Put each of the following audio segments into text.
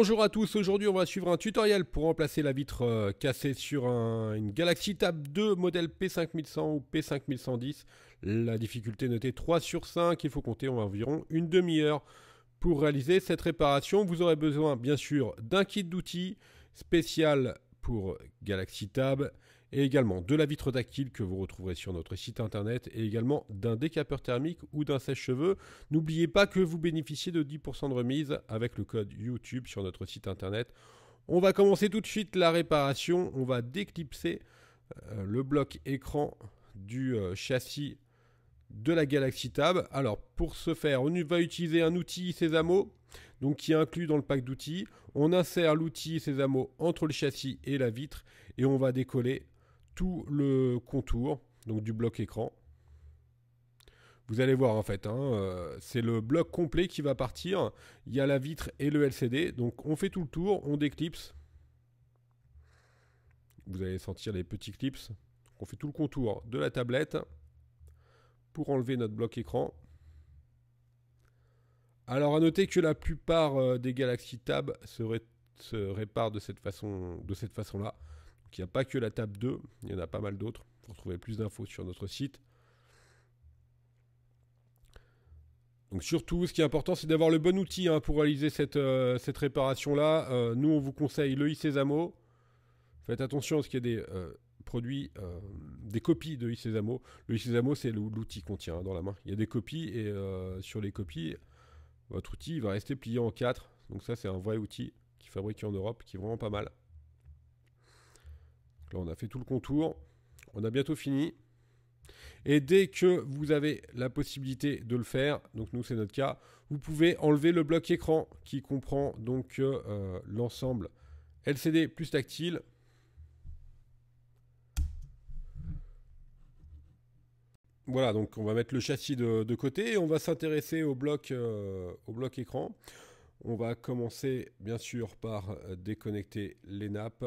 Bonjour à tous, aujourd'hui on va suivre un tutoriel pour remplacer la vitre cassée sur une Galaxy Tab 2 modèle P5100 ou P5110. La difficulté notée 3 sur 5, il faut compter environ une demi-heure pour réaliser cette réparation. Vous aurez besoin bien sûr d'un kit d'outils spécial pour Galaxy Tab et également de la vitre tactile que vous retrouverez sur notre site internet et également d'un décapeur thermique ou d'un sèche-cheveux. N'oubliez pas que vous bénéficiez de 10% de remise avec le code YouTube sur notre site internet. On va commencer tout de suite la réparation. On va déclipser le bloc écran du châssis de la Galaxy Tab. Alors pour ce faire, on va utiliser un outil Sésamo, donc qui est inclus dans le pack d'outils. On insère l'outil Sésamo entre le châssis et la vitre et on va décoller tout le contour donc du bloc écran. Vous allez voir en fait, c'est le bloc complet qui va partir. Il y a la vitre et le LCD, donc on fait tout le tour, on déclipse. Vous allez sentir les petits clips. On fait tout le contour de la tablette pour enlever notre bloc écran. Alors à noter que la plupart des Galaxy Tab se réparent de cette façon-là. Donc il n'y a pas que la Tab 2, il y en a pas mal d'autres. Vous retrouvez plus d'infos sur notre site. Donc surtout, ce qui est important, c'est d'avoir le bon outil pour réaliser cette réparation-là. Nous, on vous conseille le Sésamo. Faites attention à ce qu'il y ait des produits, des copies de Sésamo. Le Sésamo, c'est l'outil qu'on tient dans la main. Il y a des copies et sur les copies, votre outil va rester plié en 4. Donc ça, c'est un vrai outil qui est fabriqué en Europe, qui est vraiment pas mal. Là, on a fait tout le contour. On a bientôt fini. Et dès que vous avez la possibilité de le faire, donc nous c'est notre cas, vous pouvez enlever le bloc écran qui comprend donc l'ensemble LCD plus tactile. Voilà, donc on va mettre le châssis de côté et on va s'intéresser au bloc écran. On va commencer bien sûr par déconnecter les nappes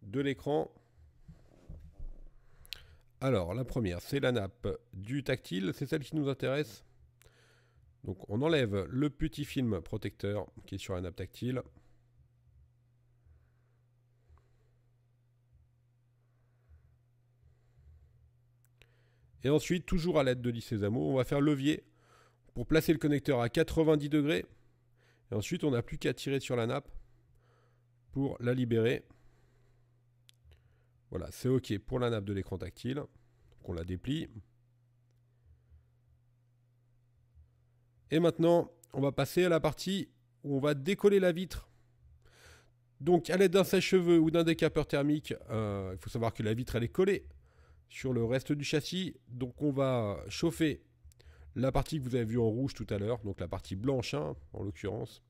de l'écran. Alors, la première, c'est la nappe du tactile, c'est celle qui nous intéresse. Donc, on enlève le petit film protecteur qui est sur la nappe tactile. Et ensuite, toujours à l'aide de l'I-Sésamo, on va faire levier pour placer le connecteur à 90 degrés. Et ensuite, on n'a plus qu'à tirer sur la nappe pour la libérer. Voilà, c'est OK pour la nappe de l'écran tactile. Donc on la déplie. Et maintenant, on va passer à la partie où on va décoller la vitre. Donc à l'aide d'un sèche-cheveux ou d'un décapeur thermique, il faut savoir que la vitre elle est collée sur le reste du châssis. Donc on va chauffer la partie que vous avez vue en rouge tout à l'heure, donc la partie blanche en l'occurrence.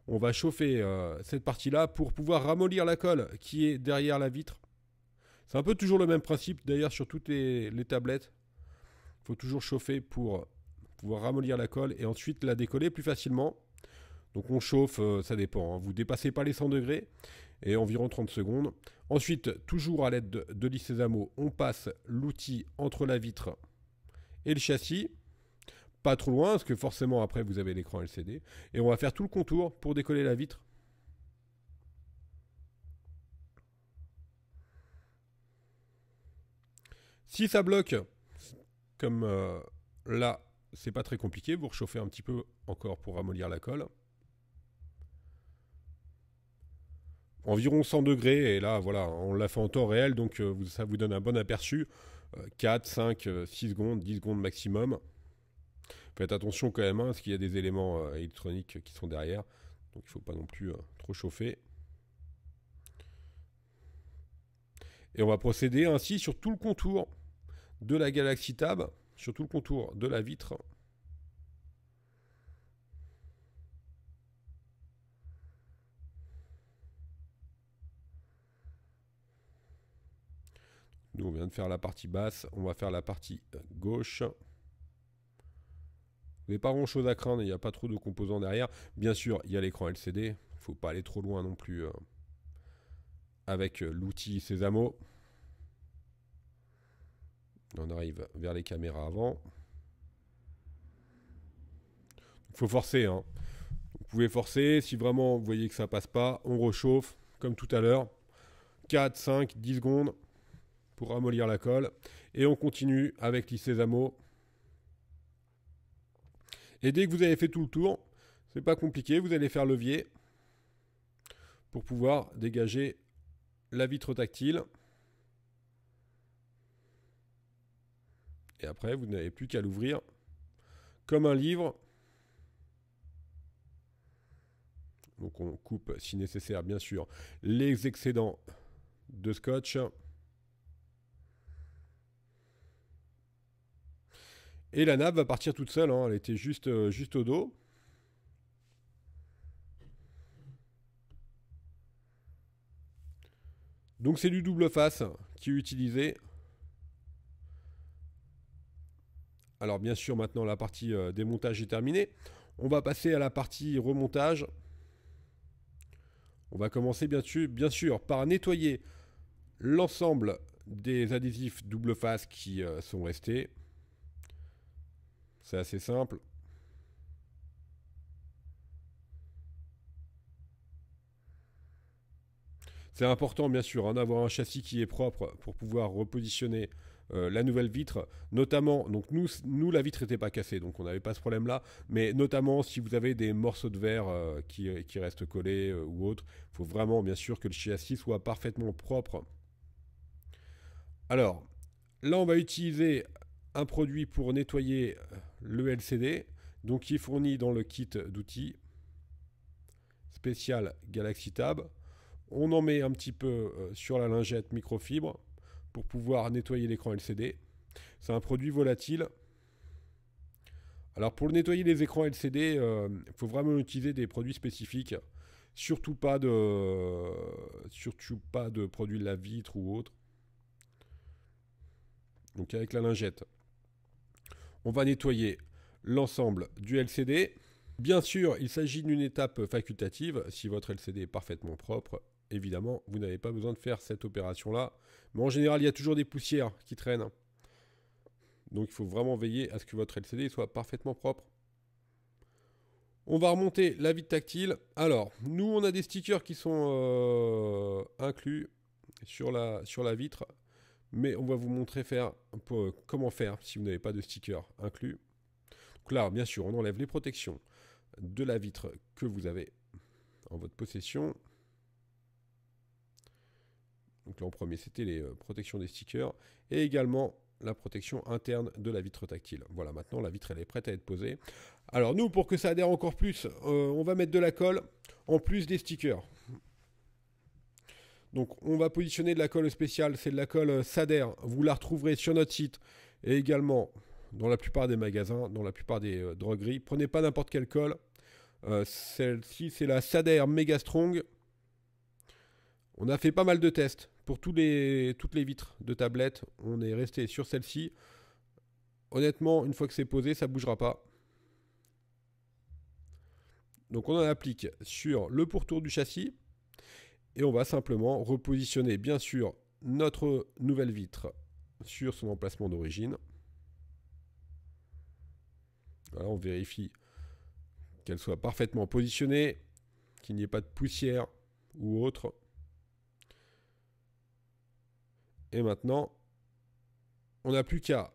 On va chauffer cette partie-là pour pouvoir ramollir la colle qui est derrière la vitre. C'est un peu toujours le même principe d'ailleurs sur toutes les tablettes. Il faut toujours chauffer pour pouvoir ramollir la colle et ensuite la décoller plus facilement. Donc on chauffe, ça dépend, vous ne dépassez pas les 100 degrés et environ 30 secondes. Ensuite, toujours à l'aide de l'I-Sésamo, on passe l'outil entre la vitre et le châssis. Pas trop loin parce que forcément après vous avez l'écran LCD. Et on va faire tout le contour pour décoller la vitre. Si ça bloque, comme là, c'est pas très compliqué, vous rechauffez un petit peu encore pour ramollir la colle. Environ 100 degrés, et là, voilà, on l'a fait en temps réel, donc ça vous donne un bon aperçu. 4, 5, 6 secondes, 10 secondes maximum. Faites attention quand même, parce qu'il y a des éléments électroniques qui sont derrière, donc il ne faut pas non plus trop chauffer. Et on va procéder ainsi sur tout le contour de la Galaxy Tab, sur tout le contour de la vitre. Nous, on vient de faire la partie basse, on va faire la partie gauche. Vous n'avez pas grand chose à craindre, il n'y a pas trop de composants derrière. Bien sûr, il y a l'écran LCD, il ne faut pas aller trop loin non plus avec l'outil Sésamo. On arrive vers les caméras avant. Il faut forcer, pouvez forcer. Si vraiment vous voyez que ça passe pas, on rechauffe comme tout à l'heure. 4, 5, 10 secondes pour ramollir la colle. Et on continue avec l'I-Sésamo. Et dès que vous avez fait tout le tour, c'est pas compliqué, vous allez faire levier pour pouvoir dégager la vitre tactile. Et après, vous n'avez plus qu'à l'ouvrir comme un livre. Donc on coupe, si nécessaire, bien sûr, les excédents de scotch. Et la nappe va partir toute seule, hein. Elle était juste au dos. Donc c'est du double face qui est utilisé. Alors bien sûr, maintenant la partie démontage est terminée. On va passer à la partie remontage. On va commencer bien sûr par nettoyer l'ensemble des adhésifs double face qui sont restés. C'est assez simple. C'est important bien sûr d'avoir un châssis qui est propre pour pouvoir repositionner la nouvelle vitre, notamment, donc nous la vitre n'était pas cassée, donc on n'avait pas ce problème là, mais notamment si vous avez des morceaux de verre qui restent collés ou autre, il faut vraiment bien sûr que le châssis soit parfaitement propre. Alors là on va utiliser un produit pour nettoyer le LCD, donc qui est fourni dans le kit d'outils spécial Galaxy Tab. On en met un petit peu sur la lingette microfibre pour pouvoir nettoyer l'écran LCD. C'est un produit volatile. Alors pour nettoyer les écrans LCD, il faut vraiment utiliser des produits spécifiques. Surtout pas de produits de la vitre ou autre. Donc avec la lingette, on va nettoyer l'ensemble du LCD. Bien sûr, il s'agit d'une étape facultative. Si votre LCD est parfaitement propre, évidemment, vous n'avez pas besoin de faire cette opération-là. Mais en général, il y a toujours des poussières qui traînent. Donc il faut vraiment veiller à ce que votre LCD soit parfaitement propre. On va remonter la vitre tactile. Alors, nous, on a des stickers qui sont inclus sur la vitre. Mais on va vous montrer comment faire si vous n'avez pas de sticker inclus. Donc là, bien sûr, on enlève les protections de la vitre que vous avez en votre possession. Donc là, en premier, c'était les protections des stickers. Et également la protection interne de la vitre tactile. Voilà, maintenant, la vitre, elle est prête à être posée. Alors nous, pour que ça adhère encore plus, on va mettre de la colle en plus des stickers. Donc on va positionner de la colle spéciale, c'est de la colle Sader. Vous la retrouverez sur notre site et également dans la plupart des magasins, dans la plupart des drogueries. Prenez pas n'importe quelle colle. Celle-ci, c'est la Sader Mega Strong. On a fait pas mal de tests pour toutes les vitres de tablette. On est resté sur celle-ci. Honnêtement, une fois que c'est posé, ça ne bougera pas. Donc on en applique sur le pourtour du châssis. Et on va simplement repositionner bien sûr notre nouvelle vitre sur son emplacement d'origine. Voilà, on vérifie qu'elle soit parfaitement positionnée, qu'il n'y ait pas de poussière ou autre. Et maintenant, on n'a plus qu'à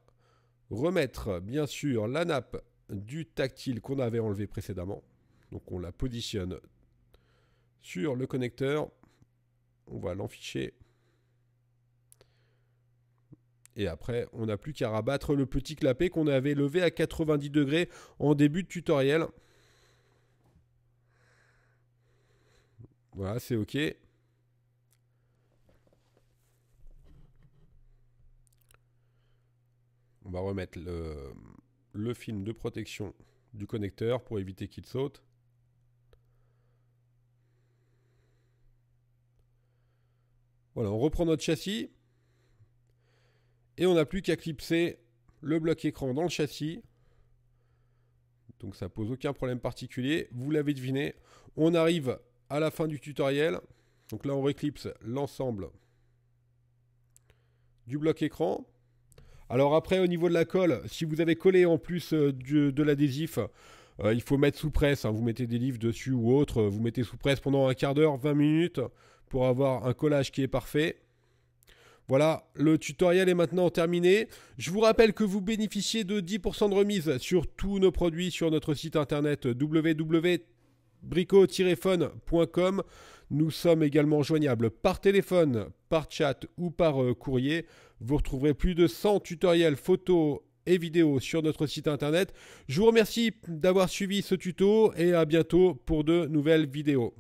remettre bien sûr la nappe du tactile qu'on avait enlevé précédemment. Donc on la positionne sur le connecteur. On va l'enficher. Et après, on n'a plus qu'à rabattre le petit clapet qu'on avait levé à 90 degrés en début de tutoriel. Voilà, c'est OK. On va remettre le film de protection du connecteur pour éviter qu'il saute. Voilà, on reprend notre châssis. Et on n'a plus qu'à clipser le bloc écran dans le châssis. Donc ça pose aucun problème particulier. Vous l'avez deviné, on arrive à la fin du tutoriel. Donc là, on réclipse l'ensemble du bloc écran. Alors après, au niveau de la colle, si vous avez collé en plus de l'adhésif, Il faut mettre sous presse, hein, vous mettez des livres dessus ou autre, vous mettez sous presse pendant un quart d'heure, 20 minutes pour avoir un collage qui est parfait. Voilà, le tutoriel est maintenant terminé. Je vous rappelle que vous bénéficiez de 10% de remise sur tous nos produits sur notre site internet www.brico-phone.com. Nous sommes également joignables par téléphone, par chat ou par courrier. Vous retrouverez plus de 100 tutoriels photos et vidéos sur notre site internet. Je vous remercie d'avoir suivi ce tuto et à bientôt pour de nouvelles vidéos.